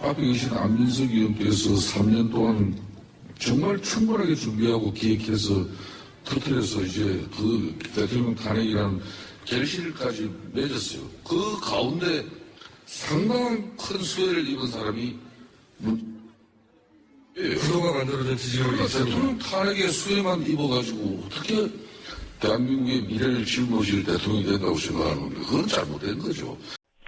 앞에 계신 안민석 의원께서 3년 동안 정말 충분하게 준비하고 기획해서 터뜨려서 이제 그 대통령 탄핵이라는 결실까지 맺었어요. 그 가운데 상당한 큰 수혜를 입은 사람이 구도가 만들어진 지지율이 있습니다. 대통령 탄핵의 수혜만 입어가지고 어떻게 대한민국의 미래를 짊어질 대통령이 된다고 생각하는 겁니까? 그건 잘못된 거죠.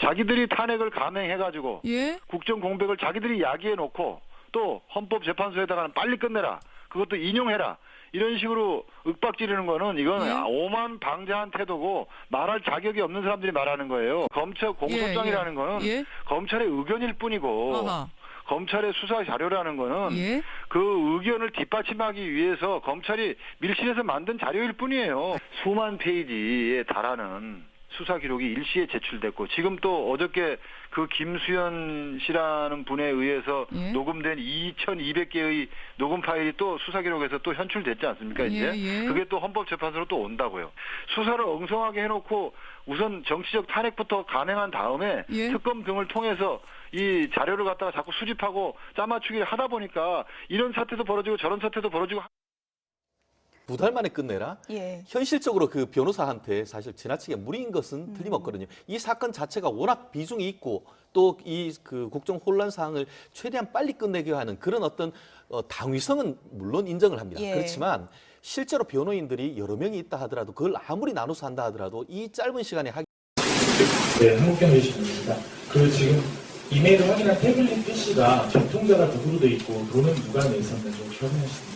자기들이 탄핵을 감행해가지고 예? 국정 공백을 자기들이 야기해놓고 또 헌법재판소에다가는 빨리 끝내라. 그것도 인용해라. 이런 식으로 윽박지르는 거는 이건 예? 오만 방자한 태도고 말할 자격이 없는 사람들이 말하는 거예요. 검찰 공소장이라는 거는 예? 검찰의 의견일 뿐이고 아하. 검찰의 수사 자료라는 거는 예? 그 의견을 뒷받침하기 위해서 검찰이 밀실에서 만든 자료일 뿐이에요. 수만 페이지에 달하는 수사 기록이 일시에 제출됐고 지금 또 어저께 그 김수현 씨라는 분에 의해서 예? 녹음된 2,200개의 녹음 파일이 또 수사 기록에서 또 현출됐지 않습니까? 이제 예? 그게 또 헌법재판소로 또 온다고요. 수사를 엉성하게 해놓고 우선 정치적 탄핵부터 간행한 다음에 예? 특검 등을 통해서 이 자료를 갖다가 자꾸 수집하고 짜맞추기를 하다 보니까 이런 사태도 벌어지고 저런 사태도 벌어지고. 2달 만에 끝내라? 예. 현실적으로 그 변호사한테 사실 지나치게 무리인 것은 틀림없거든요. 이 사건 자체가 워낙 비중이 있고 또 이 그 국정 혼란 사항을 최대한 빨리 끝내게 하는 그런 어떤 당위성은 물론 인정을 합니다. 예. 그렇지만 실제로 변호인들이 여러 명이 있다 하더라도 그걸 아무리 나눠서 한다 하더라도 이 짧은 시간에 하기. 네, 한국경 의원입니다. 그 지금 이메일을 확인한 태블릿 PC가 개통자가 누구로 돼 있고 돈은 누가 내셨는지 혹시 확인하셨습니까?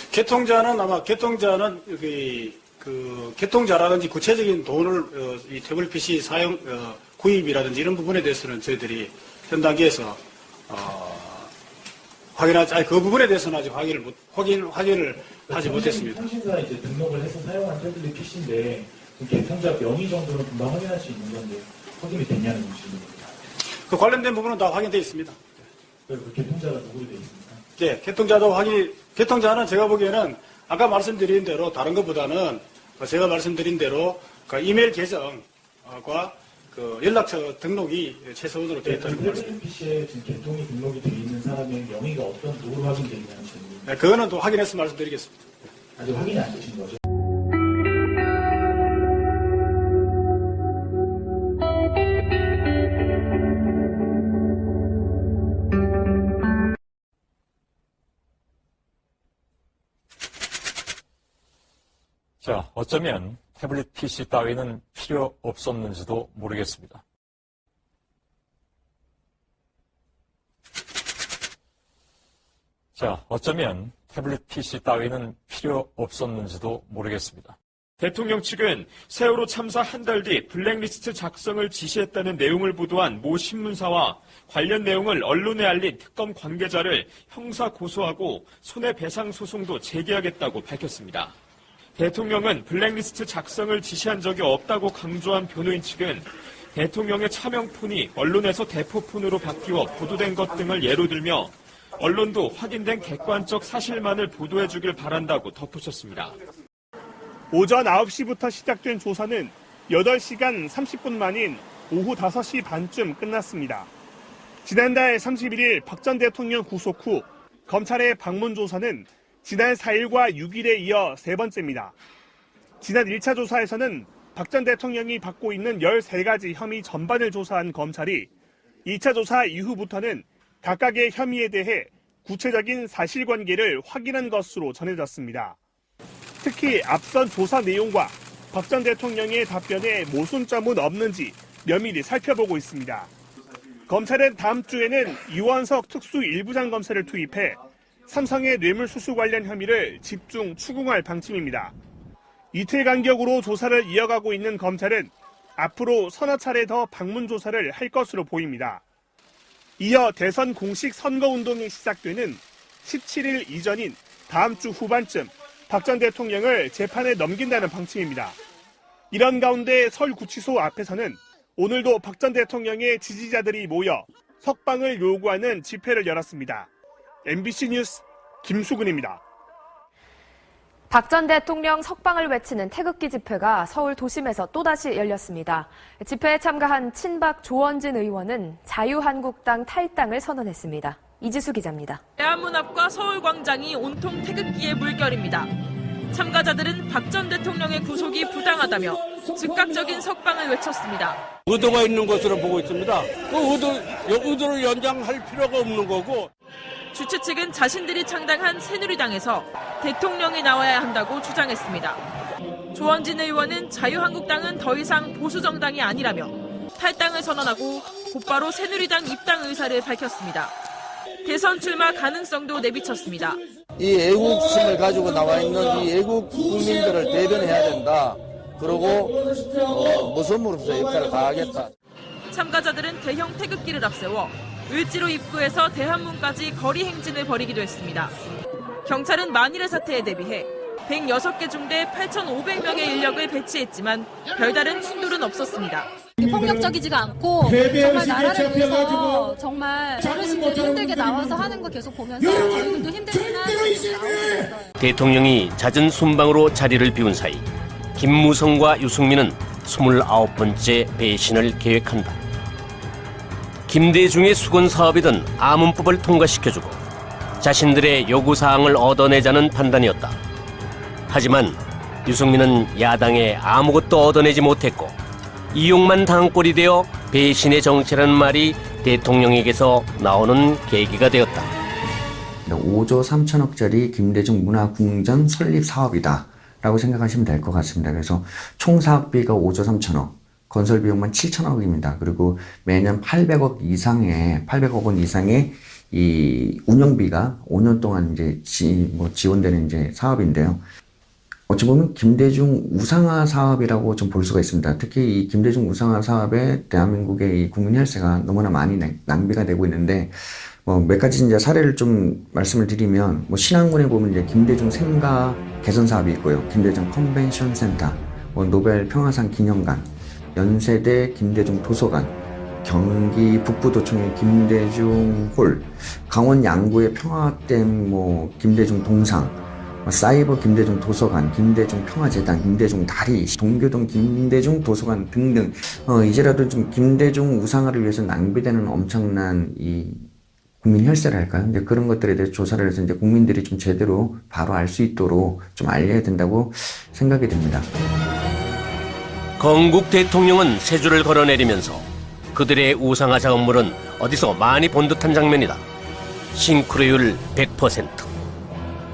개통자는 아마 개통자는 여기 그 개통자라든지 구체적인 돈을 이 태블릿 PC 사용 구입이라든지 이런 부분에 대해서는 저희들이 현 단계에서 그 부분에 대해서는 아직 확인을 하지 못했습니다. 통신사에 이제 등록을 해서 사용한 태블릿 PC인데 개통자 명의 정도는 금방 확인할 수 있는 건데 확인이 됐냐는 질문입니다. 그 관련된 부분은 다 확인되어 있습니다. 그 개통자가 누구로 되어 있습니까? 네, 개통자는 제가 보기에는 아까 말씀드린 대로 다른 것보다는 제가 말씀드린 대로 그 이메일 계정과 그 연락처 등록이 최소한으로 되어 있다는 것 같습니다. 태블릿 PC에 지금 개통이 등록이 되어 있는 사람의 명의가 어떤 누구로 확인되어 있냐는 질문입니다. 네, 그거는 또 확인해서 말씀드리겠습니다. 아직 확인이 안 되신 거죠? 자, 어쩌면 태블릿 PC 따위는 필요 없었는지도 모르겠습니다. 자, 어쩌면 태블릿 PC 따위는 필요 없었는지도 모르겠습니다. 대통령 측은 세월호 참사 한 달 뒤 블랙리스트 작성을 지시했다는 내용을 보도한 모 신문사와 관련 내용을 언론에 알린 특검 관계자를 형사 고소하고 손해배상 소송도 제기하겠다고 밝혔습니다. 대통령은 블랙리스트 작성을 지시한 적이 없다고 강조한 변호인 측은 대통령의 차명폰이 언론에서 대포폰으로 바뀌어 보도된 것 등을 예로 들며 언론도 확인된 객관적 사실만을 보도해 주길 바란다고 덧붙였습니다. 오전 9시부터 시작된 조사는 8시간 30분 만인 오후 5시 반쯤 끝났습니다. 지난달 31일 박 전 대통령 구속 후 검찰의 방문 조사는 지난 4일과 6일에 이어 세 번째입니다. 지난 1차 조사에서는 박 전 대통령이 받고 있는 13가지 혐의 전반을 조사한 검찰이 2차 조사 이후부터는 각각의 혐의에 대해 구체적인 사실관계를 확인한 것으로 전해졌습니다. 특히 앞선 조사 내용과 박 전 대통령의 답변에 모순점은 없는지 면밀히 살펴보고 있습니다. 검찰은 다음 주에는 이원석 특수 일부장 검사를 투입해 삼성의 뇌물수수 관련 혐의를 집중 추궁할 방침입니다. 이틀 간격으로 조사를 이어가고 있는 검찰은 앞으로 서너 차례 더 방문 조사를 할 것으로 보입니다. 이어 대선 공식 선거운동이 시작되는 17일 이전인 다음 주 후반쯤 박 전 대통령을 재판에 넘긴다는 방침입니다. 이런 가운데 서울구치소 앞에서는 오늘도 박 전 대통령의 지지자들이 모여 석방을 요구하는 집회를 열었습니다. MBC 뉴스 김수근입니다. 박 전 대통령 석방을 외치는 태극기 집회가 서울 도심에서 또다시 열렸습니다. 집회에 참가한 친박 조원진 의원은 자유한국당 탈당을 선언했습니다. 이지수 기자입니다. 대한문 앞과 서울광장이 온통 태극기의 물결입니다. 참가자들은 박 전 대통령의 구속이 부당하다며 즉각적인 석방을 외쳤습니다. 의도가 있는 것으로 보고 있습니다. 그 의도를 연장할 필요가 없는 거고. 주최 측은 자신들이 창당한 새누리당에서 대통령이 나와야 한다고 주장했습니다. 조원진 의원은 자유한국당은 더 이상 보수정당이 아니라며 탈당을 선언하고 곧바로 새누리당 입당 의사를 밝혔습니다. 대선 출마 가능성도 내비쳤습니다. 이 애국심을 가지고 나와 있는 이 애국 국민들을 대변해야 된다. 그리고 모섬으로서 역할을 다하겠다. 참가자들은 대형 태극기를 앞세워 을지로 입구에서 대한문까지 거리 행진을 벌이기도 했습니다. 경찰은 만일의 사태에 대비해 106개 중대 8,500명의 인력을 배치했지만 별다른 충돌은 없었습니다. 폭력적이지가 않고 정말 나라를 위해서 정말 어르신들이 힘들게 나와서 하는 거 계속 보면서 저희들도 힘들지만 나오고 있어요. 대통령이 잦은 순방으로 자리를 비운 사이 김무성과 유승민은 29번째 배신을 계획한다. 김대중의 수건 사업이든 아문법을 통과시켜주고 자신들의 요구사항을 얻어내자는 판단이었다. 하지만 유승민은 야당에 아무것도 얻어내지 못했고 이용만 당한 꼴이 되어 배신의 정치라는 말이 대통령에게서 나오는 계기가 되었다. 5조 3천억짜리 김대중 문화궁전 설립 사업이다 라고 생각하시면 될 것 같습니다. 그래서 총 사업비가 5조 3천억, 건설 비용만 7천억입니다. 그리고 매년 800억 원 이상의 이 운영비가 5년 동안 이제 지원되는 이제 사업인데요. 어찌 보면 김대중 우상화 사업이라고 좀 볼 수가 있습니다. 특히 이 김대중 우상화 사업에 대한민국의 이 국민 혈세가 너무나 많이 낭비가 되고 있는데, 몇 가지 이제 사례를 좀 말씀을 드리면, 신안군에 보면 이제 김대중 생가 개선 사업이 있고요. 김대중 컨벤션 센터, 노벨 평화상 기념관, 연세대 김대중 도서관, 경기 북부도청의 김대중 홀, 강원 양구의 평화댐 김대중 동상, 사이버 김대중 도서관, 김대중 평화재단, 김대중 다리, 동교동 김대중 도서관 등등, 이제라도 좀 김대중 우상화를 위해서 낭비되는 엄청난 이 국민 혈세랄까요? 이제 그런 것들에 대해서 조사를 해서 이제 국민들이 좀 제대로 바로 알 수 있도록 좀 알려야 된다고 생각이 듭니다. 건국 대통령은 세 줄을 걸어내리면서 그들의 우상화 작업물은 어디서 많이 본 듯한 장면이다. 싱크로율 100%.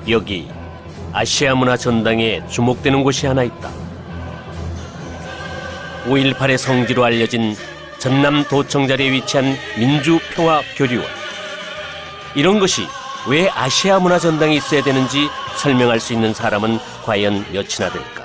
여기 아시아 문화 전당에 주목되는 곳이 하나 있다. 5.18의 성지로 알려진 전남 도청자리에 위치한 민주평화교류원. 이런 것이 왜 아시아 문화 전당에 있어야 되는지 설명할 수 있는 사람은 과연 몇이나 될까?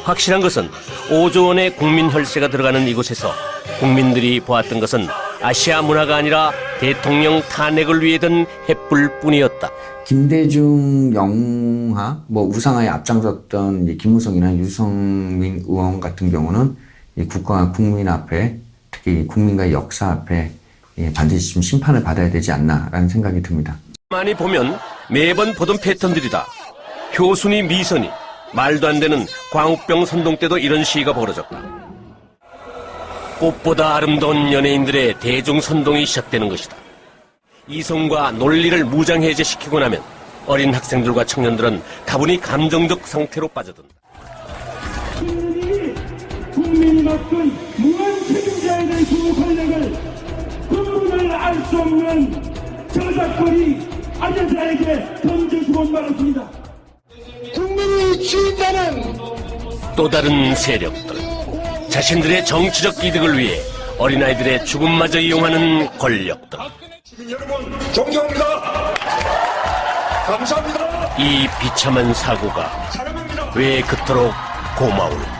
확실한 것은 5조 원의 국민 혈세가 들어가는 이곳에서 국민들이 보았던 것은 아시아 문화가 아니라 대통령 탄핵을 위해 든 횃불뿐이었다. 김대중 영화, 우상화에 앞장섰던 김무성이나 유성민 의원 같은 경우는 이 국가와 국민 앞에, 특히 국민과의 역사 앞에 반드시 좀 심판을 받아야 되지 않나라는 생각이 듭니다. 많이 보면 매번 보던 패턴들이다. 효순이 미선이, 말도 안 되는 광우병 선동 때도 이런 시위가 벌어졌다. 꽃보다 아름다운 연예인들의 대중 선동이 시작되는 것이다. 이성과 논리를 무장해제시키고 나면 어린 학생들과 청년들은 다분히 감정적 상태로 빠져든다. 국민이 맡은 무한 책임자에 대한 그 권력을 근본을 알 수 없는 저작권이 아재자에게 던져주고 말았습니다. 국민이 주인되는 또 다른 세력들, 자신들의 정치적 이득을 위해 어린아이들의 죽음마저 이용하는 권력들. 여러분 존경합니다. 감사합니다. 이 비참한 사고가 왜 그토록 고마울까?